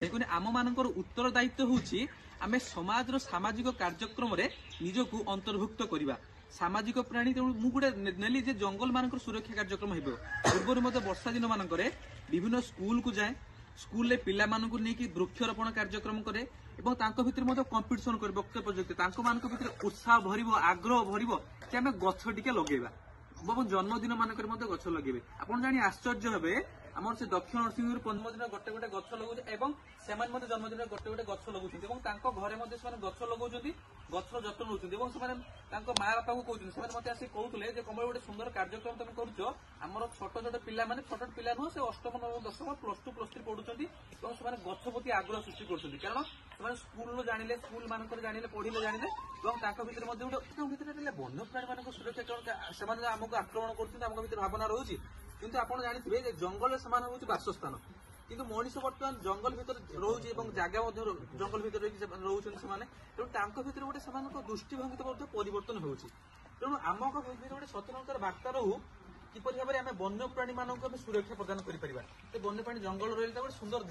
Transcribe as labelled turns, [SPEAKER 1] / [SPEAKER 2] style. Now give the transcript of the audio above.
[SPEAKER 1] देखुन आम मान उत्तरदायित्व हूँ आम समाज सामाजिक कार्यक्रम निजक अंतर्भुक्त करवा सामाजिक प्राणी तेणु मुझे नेली जे जंगल मान सुरक्षा कार्यक्रम हो पूर्व मत वर्षा दिन मानक विभिन्न स्कूल को जाए स्कूल पिला नहीं वृक्षरोपण कार्यक्रम करे भितर कंपिटिशन करे वक्तव्य प्रतियोगिता भितर उत्साह भर आग्रह भर कि आम गछ टिके लगेगा जन्मदिन मानक गछ लगे आप जानी आश्चर्य हे आम से दक्षिण नरसिंहपुर जन्मदिन गोटे गोटे गछ लगुचे जन्मदिन गोटे गोटे गछ लगुंट घरे गछ लगुंट गछर जत्न नौ माँ बापा को कहते मत आस कहते कमल गोटे सुंदर कार्यक्रम तुम करुच आमर छोट छोट पिला छोट पिला नुह से अष्टम नवम दशम +2 +3 पढ़ुं गछ प्रति आग्रह सृष्टि कर स्कूल जानिले स्कूल मानक जानिले पढ़िले जानिले भितर गोटे वन्यप्राणी मान सुरक्षा से आमको आक्रमण कर भावना रोचे किंतु आपड़ जानी जंगल से बासस्थान किंतु मनीष बर्तमान जंगल भितर रोचे जगह जंगल भितर रोचे भितर गोटे दृष्टिभंगी परिवर्तन होती तेणु आम भितर गोटे सचेतनतार बार्ता रहू किपर भाव में आम वन्यप्राणी मानक सुरक्षा प्रदान कर वन्यप्राणी जंगल रही गोटे सुंदर